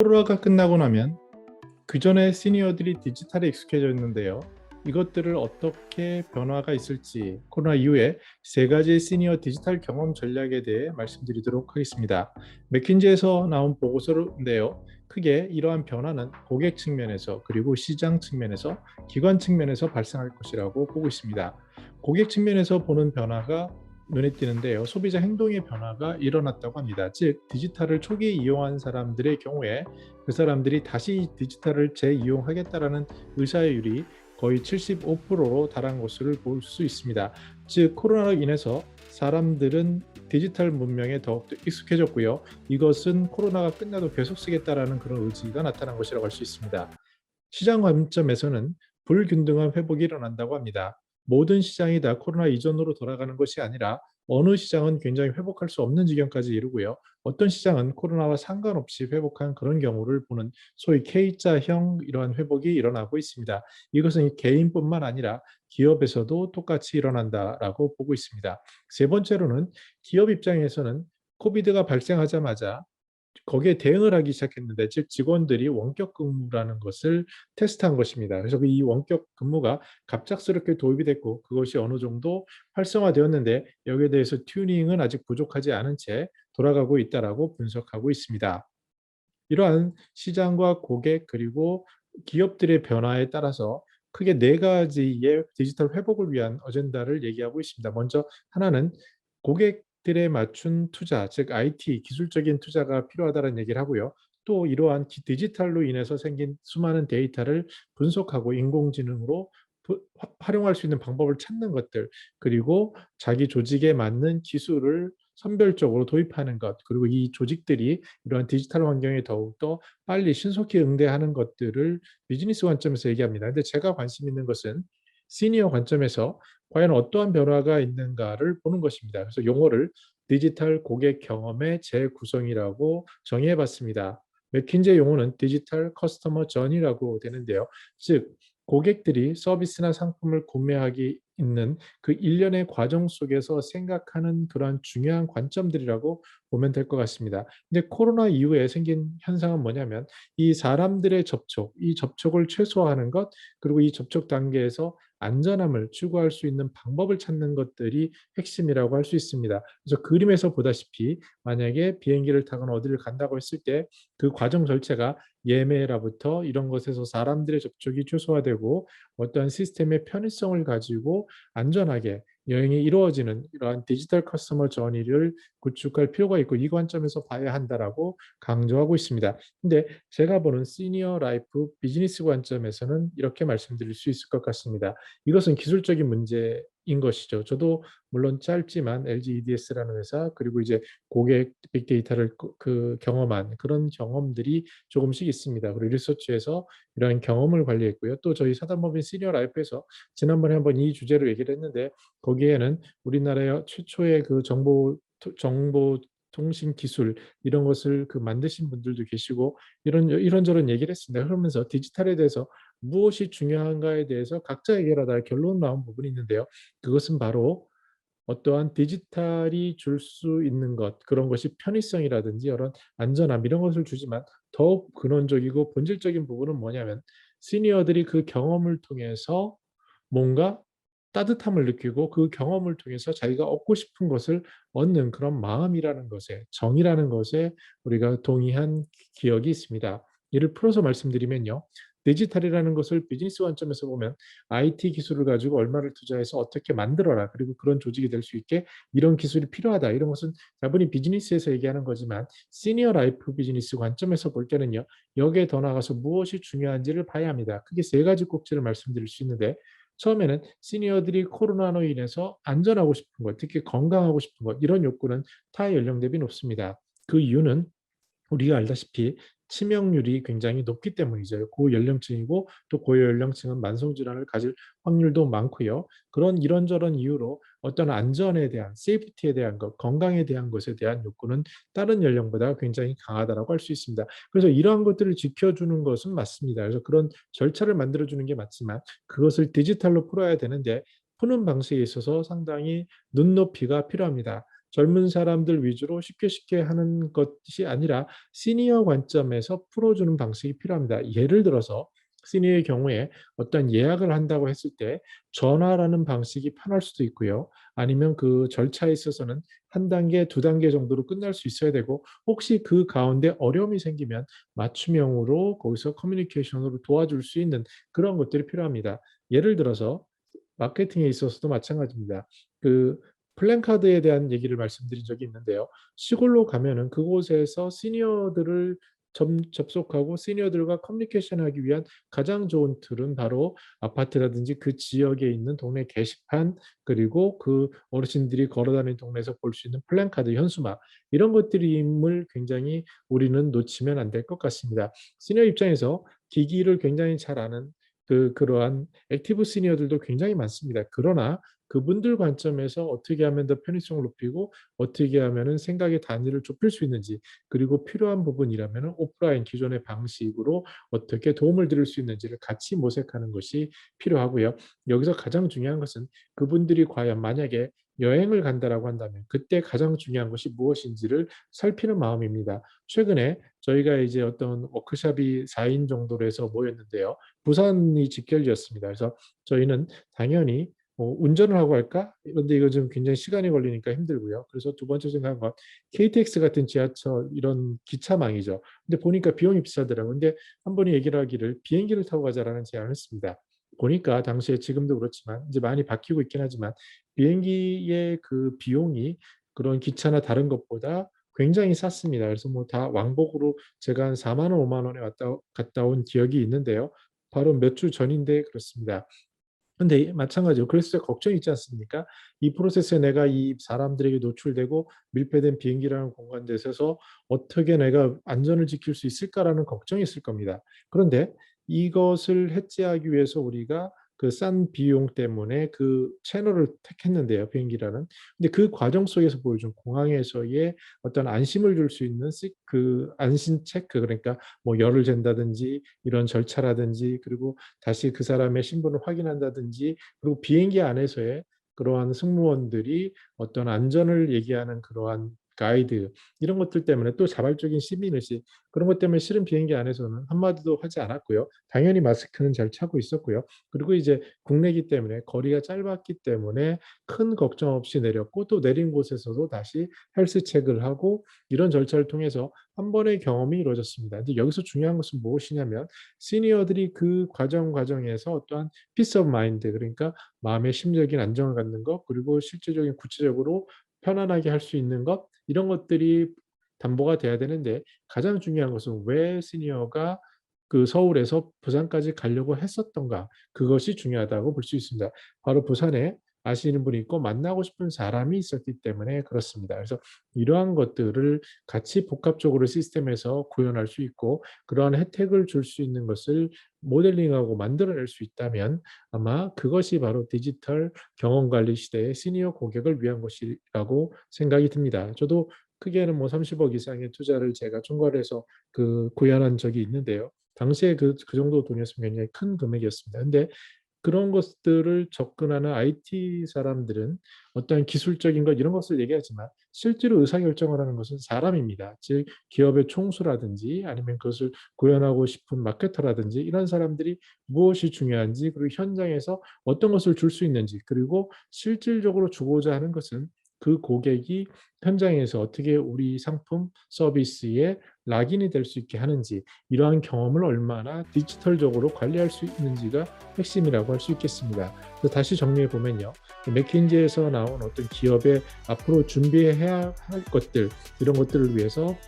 코로나가 끝나고 나면 그전에 시니어들이 디지털에 익숙해져 있는데요. 이것들을 어떻게 변화가 있을지 코로나 이후에 세 가지 시니어 디지털 경험 전략에 대해 말씀드리도록 하겠습니다. 맥킨지에서 나온 보고서인데요. 크게 이러한 변화는 고객 측면에서 그리고 시장 측면에서 기관 측면에서 발생할 것이라고 보고 있습니다. 고객 측면에서 보는 변화가 눈에 띄는데요. 소비자 행동의 변화가 일어났다고 합니다. 즉 디지털을 초기에 이용한 사람들의 경우에 그 사람들이 다시 디지털을 재이용하겠다라는 의사율이 거의 75%로 달한 것을 볼 수 있습니다. 즉 코로나로 인해서 사람들은 디지털 문명에 더욱더 익숙해졌고요. 이것은 코로나가 끝나도 계속 쓰겠다라는 그런 의지가 나타난 것이라고 할 수 있습니다. 시장 관점에서는 불균등한 회복이 일어난다고 합니다. 모든 시장이 다 코로나 이전으로 돌아가는 것이 아니라 어느 시장은 굉장히 회복할 수 없는 지경까지 이르고요. 어떤 시장은 코로나와 상관없이 회복한 그런 경우를 보는 소위 K자형 이러한 회복이 일어나고 있습니다. 이것은 개인뿐만 아니라 기업에서도 똑같이 일어난다라고 보고 있습니다. 세 번째로는 기업 입장에서는 코비드가 발생하자마자 거기에 대응을 하기 시작했는데 즉 직원들이 원격 근무라는 것을 테스트한 것입니다. 그래서 이 원격 근무가 갑작스럽게 도입이 됐고 그것이 어느 정도 활성화되었는데 여기에 대해서 튜닝은 아직 부족하지 않은 채 돌아가고 있다라고 분석하고 있습니다. 이러한 시장과 고객 그리고 기업들의 변화에 따라서 크게 네 가지의 디지털 회복을 위한 어젠다를 얘기하고 있습니다. 먼저 하나는 고객들에 맞춘 투자, 즉 IT 기술적인 투자가 필요하다는 얘기를 하고요. 또 이러한 디지털로 인해서 생긴 수많은 데이터를 분석하고 인공지능으로 활용할 수 있는 방법을 찾는 것들, 그리고 자기 조직에 맞는 기술을 선별적으로 도입하는 것, 그리고 이 조직들이 이러한 디지털 환경에 더욱더 빨리 신속히 응대하는 것들을 비즈니스 관점에서 얘기합니다. 근데 제가 관심 있는 것은 시니어 관점에서 과연 어떠한 변화가 있는가를 보는 것입니다. 그래서 용어를 디지털 고객 경험의 재구성이라고 정의해 봤습니다. 맥킨지의 용어는 디지털 커스터머 전이라고 되는데요. 즉 고객들이 서비스나 상품을 구매하기 있는 그 일련의 과정 속에서 생각하는 그러한 중요한 관점들이라고 보면 될 것 같습니다. 근데 코로나 이후에 생긴 현상은 뭐냐면 이 사람들의 접촉, 이 접촉을 최소화하는 것, 그리고 이 접촉 단계에서 안전함을 추구할 수 있는 방법을 찾는 것들이 핵심이라고 할 수 있습니다. 그래서 그림에서 보다시피 만약에 비행기를 타거나 어디를 간다고 했을 때 그 과정 절차가 예매라부터 이런 것에서 사람들의 접촉이 최소화되고 어떠한 시스템의 편의성을 가지고 안전하게 여행이 이루어지는 이러한 디지털 커스터머 저니를 구축할 필요가 있고 이 관점에서 봐야 한다라고 강조하고 있습니다. 근데 제가 보는 시니어 라이프 비즈니스 관점에서는 이렇게 말씀드릴 수 있을 것 같습니다. 이것은 기술적인 문제인 것이죠. 저도 물론 짧지만 LG EDS라는 회사 그리고 이제 고객 빅데이터를 경험한 그런 경험들이 조금씩 있습니다. 그리고 리서치에서 이러한 경험을 관리했고요. 또 저희 사단법인 시니어 라이프에서 지난번에 한번 이 주제로 얘기를 했는데 거기에는 우리나라의 최초의 그 정보 통신 기술 이런 것을 만드신 분들도 계시고 이런저런 얘기를 했습니다. 그러면서 디지털에 대해서 무엇이 중요한가에 대해서 각자 해결하다 결론 나온 부분이 있는데요. 그것은 바로 어떠한 디지털이 줄 수 있는 것, 그런 것이 편의성이라든지 이런 안전함 이런 것을 주지만 더욱 근원적이고 본질적인 부분은 뭐냐면 시니어들이 그 경험을 통해서 뭔가 따뜻함을 느끼고 그 경험을 통해서 자기가 얻고 싶은 것을 얻는 그런 마음이라는 것에 정이라는 것에 우리가 동의한 기억이 있습니다. 이를 풀어서 말씀드리면요. 디지털이라는 것을 비즈니스 관점에서 보면 IT 기술을 가지고 얼마를 투자해서 어떻게 만들어라. 그리고 그런 조직이 될 수 있게 이런 기술이 필요하다. 이런 것은 자본이 비즈니스에서 얘기하는 거지만 시니어 라이프 비즈니스 관점에서 볼 때는요. 여기에 더 나아가서 무엇이 중요한지를 봐야 합니다. 크게 세 가지 꼭지를 말씀드릴 수 있는데 처음에는 시니어들이 코로나로 인해서 안전하고 싶은 것, 특히 건강하고 싶은 것, 이런 욕구는 타 연령 대비 높습니다. 그 이유는 우리가 알다시피 치명률이 굉장히 높기 때문이죠. 고연령층이고 또 고연령층은 만성질환을 가질 확률도 많고요. 그런 이런저런 이유로 어떤 안전에 대한, 세이프티에 대한 것, 건강에 대한 것에 대한 욕구는 다른 연령보다 굉장히 강하다고 할 수 있습니다. 그래서 이러한 것들을 지켜주는 것은 맞습니다. 그래서 그런 절차를 만들어주는 게 맞지만 그것을 디지털로 풀어야 되는데 푸는 방식에 있어서 상당히 눈높이가 필요합니다. 젊은 사람들 위주로 쉽게 하는 것이 아니라 시니어 관점에서 풀어주는 방식이 필요합니다. 예를 들어서 시니어의 경우에 어떤 예약을 한다고 했을 때 전화라는 방식이 편할 수도 있고요. 아니면 그 절차에 있어서는 한 단계, 두 단계 정도로 끝날 수 있어야 되고, 혹시 그 가운데 어려움이 생기면 맞춤형으로 거기서 커뮤니케이션으로 도와줄 수 있는 그런 것들이 필요합니다. 예를 들어서 마케팅에 있어서도 마찬가지입니다. 그 플랜카드에 대한 얘기를 말씀드린 적이 있는데요. 시골로 가면은 그곳에서 시니어들을 접속하고 시니어들과 커뮤니케이션하기 위한 가장 좋은 툴은 바로 아파트라든지 그 지역에 있는 동네 게시판, 그리고 그 어르신들이 걸어다니는 동네에서 볼 수 있는 플랜카드, 현수막, 이런 것들임을 굉장히 우리는 놓치면 안 될 것 같습니다. 시니어 입장에서 기기를 굉장히 잘 아는 그러한 액티브 시니어들도 굉장히 많습니다. 그러나 그분들 관점에서 어떻게 하면 더 편의성을 높이고 어떻게 하면은 생각의 단위를 좁힐 수 있는지, 그리고 필요한 부분이라면 오프라인 기존의 방식으로 어떻게 도움을 드릴 수 있는지를 같이 모색하는 것이 필요하고요. 여기서 가장 중요한 것은 그분들이 과연 만약에 여행을 간다라고 한다면 그때 가장 중요한 것이 무엇인지를 살피는 마음입니다. 최근에 저희가 이제 어떤 워크숍이 4인 정도로 해서 모였는데요. 부산이 직결이었습니다. 그래서 저희는 당연히 운전을 하고 할까? 그런데 이거 좀 굉장히 시간이 걸리니까 힘들고요. 그래서 두 번째 생각한 건 KTX 같은 지하철 이런 기차망이죠. 근데 보니까 비용이 비싸더라고요. 근데 한 분이 얘기를 하기를 비행기를 타고 가자라는 제안을 했습니다. 보니까 당시에 지금도 그렇지만 이제 많이 바뀌고 있긴 하지만 비행기의 그 비용이 그런 기차나 다른 것보다 굉장히 쌌습니다. 그래서 뭐 다 왕복으로 제가 한 4만 원, 5만 원에 갔다 온 기억이 있는데요. 바로 몇 주 전인데 그렇습니다. 근데 마찬가지로 그래서 걱정이 있지 않습니까? 이 프로세스에 내가 이 사람들에게 노출되고 밀폐된 비행기라는 공간에 있어서 어떻게 내가 안전을 지킬 수 있을까라는 걱정이 있을 겁니다. 그런데 이것을 해지하기 위해서 우리가 그 싼 비용 때문에 그 채널을 택했는데요, 비행기라는. 근데 그 과정 속에서 보여준 공항에서의 어떤 안심을 줄 수 있는 그 안심 체크, 그러니까 뭐 열을 잰다든지 이런 절차라든지, 그리고 다시 그 사람의 신분을 확인한다든지, 그리고 비행기 안에서의 그러한 승무원들이 어떤 안전을 얘기하는 그러한 가이드, 이런 것들 때문에 또 자발적인 시민의식, 그런 것 때문에 실은 비행기 안에서는 한마디도 하지 않았고요. 당연히 마스크는 잘 차고 있었고요. 그리고 이제 국내기 때문에 거리가 짧았기 때문에 큰 걱정 없이 내렸고, 또 내린 곳에서도 다시 헬스 체크를 하고 이런 절차를 통해서 한 번의 경험이 이루어졌습니다. 근데 여기서 중요한 것은 무엇이냐면 시니어들이 그 과정에서 어떠한 피스 오브 마인드, 그러니까 마음의 심적인 안정을 갖는 것, 그리고 실질적인 구체적으로 편안하게 할 수 있는 것, 이런 것들이 담보가 돼야 되는데, 가장 중요한 것은 왜 시니어가 그 서울에서 부산까지 가려고 했었던가, 그것이 중요하다고 볼 수 있습니다. 바로 부산에 아시는 분이 있고 만나고 싶은 사람이 있었기 때문에 그렇습니다. 그래서 이러한 것들을 같이 복합적으로 시스템에서 구현할 수 있고 그러한 혜택을 줄 수 있는 것을 모델링하고 만들어낼 수 있다면 아마 그것이 바로 디지털 경험관리 시대의 시니어 고객을 위한 것이라고 생각이 듭니다. 저도 크게는 뭐 30억 이상의 투자를 제가 총괄해서 그 구현한 적이 있는데요. 당시에 그 정도 돈이었으면 굉장히 큰 금액이었습니다. 근데 그런 것들을 접근하는 IT 사람들은 어떤 기술적인 것 이런 것을 얘기하지만 실제로 의사결정을 하는 것은 사람입니다. 즉 기업의 총수라든지 아니면 그것을 구현하고 싶은 마케터라든지 이런 사람들이 무엇이 중요한지, 그리고 현장에서 어떤 것을 줄 수 있는지, 그리고 실질적으로 주고자 하는 것은 그 고객이 현장에서 어떻게 우리 상품 서비스에 락인이 될 수 있게 하는지, 이러한 경험을 얼마나 디지털적으로 관리할 수 있는지가 핵심이라고 할 수 있겠습니다. 그래서 다시 정리해 보면요, 맥킨지에서 나온 어떤 기업의 앞으로 준비해야 할 것들, 이런 것들을 위해서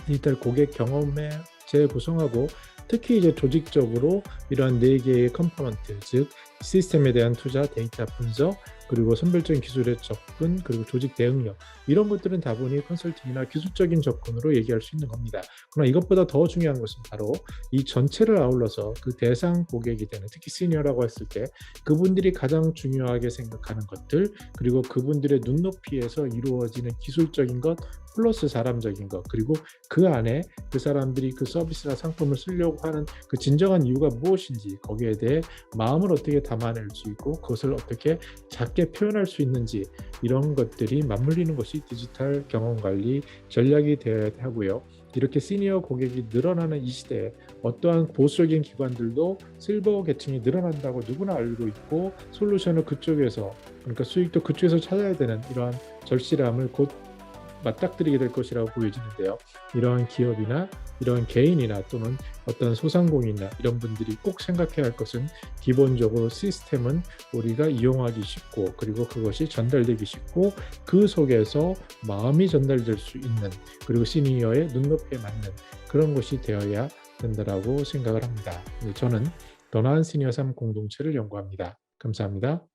디지털 고객 경험에 재구성하고, 특히 이제 조직적으로 이러한 4개의 컴포넌트, 즉 시스템에 대한 투자, 데이터 분석, 그리고 선별적인 기술의 접근, 그리고 조직 대응력, 이런 것들은 다분히 컨설팅이나 기술적인 접근으로 얘기할 수 있는 겁니다. 그러나 이것보다 더 중요한 것은 바로 이 전체를 아울러서 그 대상 고객이 되는, 특히 시니어라고 했을 때 그분들이 가장 중요하게 생각하는 것들, 그리고 그분들의 눈높이에서 이루어지는 기술적인 것 플러스 사람적인 것, 그리고 그 안에 그 사람들이 그 서비스나 상품을 쓰려고 하는 그 진정한 이유가 무엇인지, 거기에 대해 마음을 어떻게 담아낼 수 있고 그것을 어떻게 맞게 표현할 수 있는지 이런 것들이 맞물리는 것이 디지털 경험관리 전략이 되어야 하고요. 이렇게 시니어 고객이 늘어나는 이 시대에 어떠한 보수적인 기관들도 실버 계층이 늘어난다고 누구나 알고 있고 솔루션을 그쪽에서 그러니까 수익도 그쪽에서 찾아야 되는 이러한 절실함을 곧 맞닥뜨리게 될 것이라고 보여지는데요. 이러한 기업이나 이러한 개인이나 또는 어떤 소상공인이나 이런 분들이 꼭 생각해야 할 것은 기본적으로 시스템은 우리가 이용하기 쉽고 그리고 그것이 전달되기 쉽고 그 속에서 마음이 전달될 수 있는 그리고 시니어의 눈높이에 맞는 그런 것이 되어야 된다라고 생각을 합니다. 저는 더 나은 시니어 삶 공동체를 연구합니다. 감사합니다.